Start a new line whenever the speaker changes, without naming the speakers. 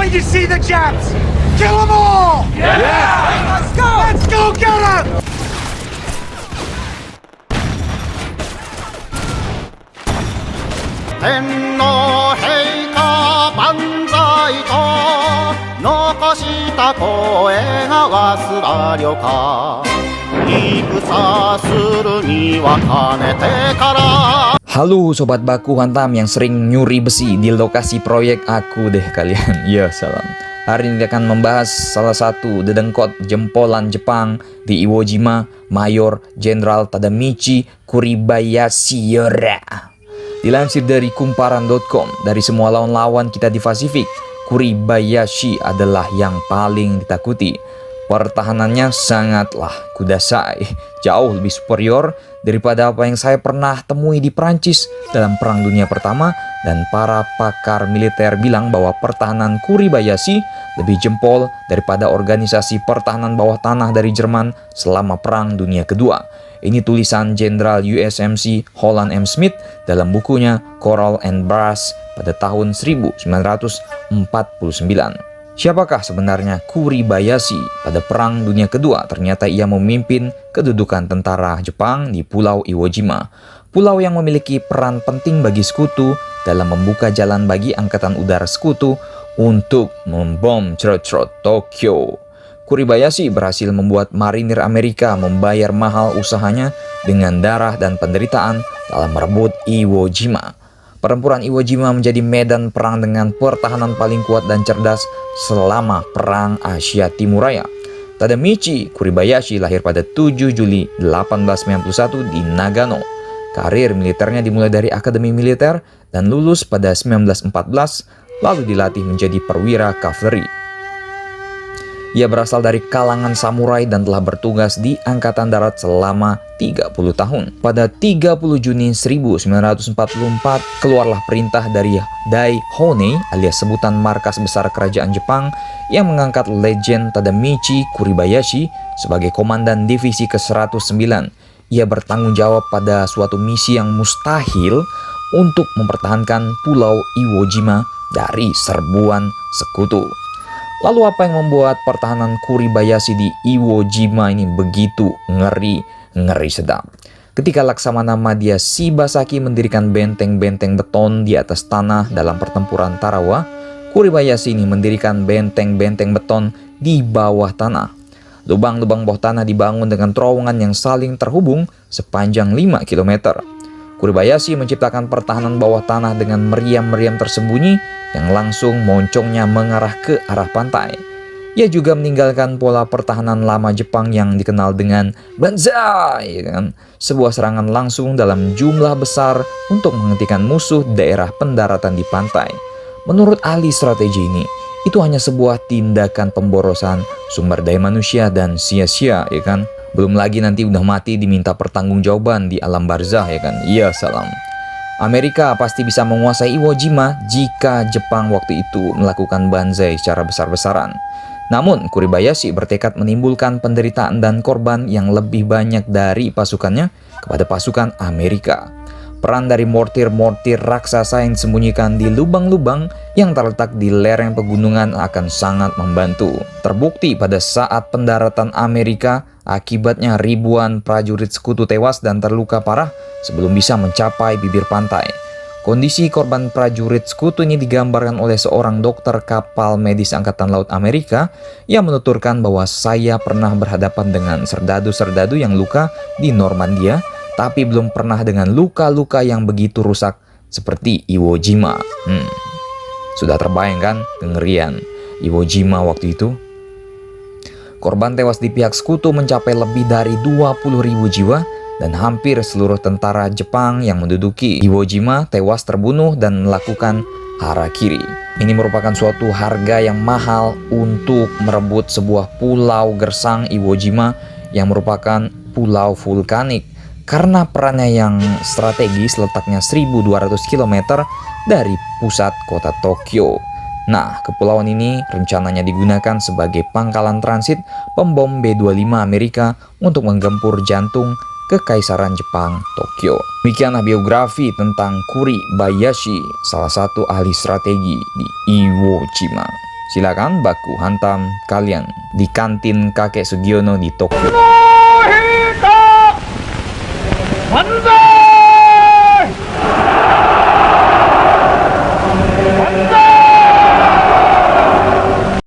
going to see the Japs! Kill them all! Yeah! Let's go! Let's go get them!
Tenno heika banzai to nokashita koe ga wasuraryo ka ikusa suru ni wa kanete kara.
Halo Sobat Baku Hantam yang sering nyuri besi di lokasi proyek aku deh kalian. Ya salam. Hari ini akan membahas salah satu dedengkot jempolan Jepang di Iwo Jima, Mayor Jenderal Tadamichi Kuribayashi Yora. Dilansir dari kumparan.com, dari semua lawan-lawan kita di Pasifik, Kuribayashi adalah yang paling ditakuti. Pertahanannya sangatlah kudasai, jauh lebih superior daripada apa yang saya pernah temui di Prancis dalam Perang Dunia Pertama, dan para pakar militer bilang bahwa pertahanan Kuribayashi lebih jempol daripada organisasi pertahanan bawah tanah dari Jerman selama Perang Dunia Kedua. Ini tulisan Jenderal USMC Holland M. Smith dalam bukunya Coral and Brass pada tahun 1949. Siapakah sebenarnya Kuribayashi? Pada Perang Dunia Kedua, ternyata ia memimpin kedudukan tentara Jepang di Pulau Iwo Jima. Pulau yang memiliki peran penting bagi sekutu dalam membuka jalan bagi angkatan udara sekutu untuk membom cerot-cerot Tokyo. Kuribayashi berhasil membuat marinir Amerika membayar mahal usahanya dengan darah dan penderitaan dalam merebut Iwo Jima. Pertempuran Iwo Jima menjadi medan perang dengan pertahanan paling kuat dan cerdas selama Perang Asia Timur Raya. Tadamichi Kuribayashi lahir pada 7 Juli 1891 di Nagano. Karir militernya dimulai dari akademi militer dan lulus pada 1914, lalu dilatih menjadi perwira kavaleri. Ia berasal dari kalangan samurai dan telah bertugas di Angkatan Darat selama 30 tahun. Pada 30 Juni 1944, keluarlah perintah dari Daihone alias sebutan markas besar kerajaan Jepang yang mengangkat legend Tadamichi Kuribayashi sebagai komandan divisi ke-109. Ia bertanggung jawab pada suatu misi yang mustahil untuk mempertahankan Pulau Iwo Jima dari serbuan sekutu. Lalu apa yang membuat pertahanan Kuribayashi di Iwo Jima ini begitu ngeri sedap? Ketika Laksamana Madya Shibasaki mendirikan benteng-benteng beton di atas tanah dalam pertempuran Tarawa, Kuribayashi ini mendirikan benteng-benteng beton di bawah tanah. Lubang-lubang bawah tanah dibangun dengan terowongan yang saling terhubung sepanjang 5 km. Kuribayashi menciptakan pertahanan bawah tanah dengan meriam-meriam tersembunyi yang langsung moncongnya mengarah ke arah pantai. Ia juga meninggalkan pola pertahanan lama Jepang yang dikenal dengan banzai, sebuah serangan langsung dalam jumlah besar untuk menghentikan musuh daerah pendaratan di pantai. Menurut ahli strategi ini, itu hanya sebuah tindakan pemborosan sumber daya manusia dan sia-sia, Belum lagi nanti udah mati diminta pertanggungjawaban di alam barzah, Iya salam. Amerika pasti bisa menguasai Iwo Jima jika Jepang waktu itu melakukan banzai secara besar-besaran. Namun Kuribayashi bertekad menimbulkan penderitaan dan korban yang lebih banyak dari pasukannya kepada pasukan Amerika. Peran dari mortir-mortir raksasa yang disembunyikan di lubang-lubang yang terletak di lereng pegunungan akan sangat membantu. Terbukti pada saat pendaratan Amerika, akibatnya ribuan prajurit sekutu tewas dan terluka parah sebelum bisa mencapai bibir pantai. Kondisi korban prajurit sekutu ini digambarkan oleh seorang dokter kapal medis Angkatan Laut Amerika yang menuturkan bahwa saya pernah berhadapan dengan serdadu-serdadu yang luka di Normandia, tapi belum pernah dengan luka-luka yang begitu rusak seperti Iwo Jima. Sudah terbayang kan kengerian Iwo Jima waktu itu? Korban tewas di pihak sekutu mencapai lebih dari 20.000 jiwa dan hampir seluruh tentara Jepang yang menduduki Iwo Jima tewas terbunuh dan melakukan harakiri. Ini merupakan suatu harga yang mahal untuk merebut sebuah pulau gersang Iwo Jima yang merupakan pulau vulkanik. Karena perannya yang strategis letaknya 1.200 km dari pusat kota Tokyo. Nah, kepulauan ini rencananya digunakan sebagai pangkalan transit pembom B-25 Amerika untuk menggempur jantung Kekaisaran Jepang, Tokyo. Demikianlah biografi tentang Kuribayashi, salah satu ahli strategi di Iwo Jima. Silakan baku hantam kalian di kantin kakek Sugiono di Tokyo.
Banzai!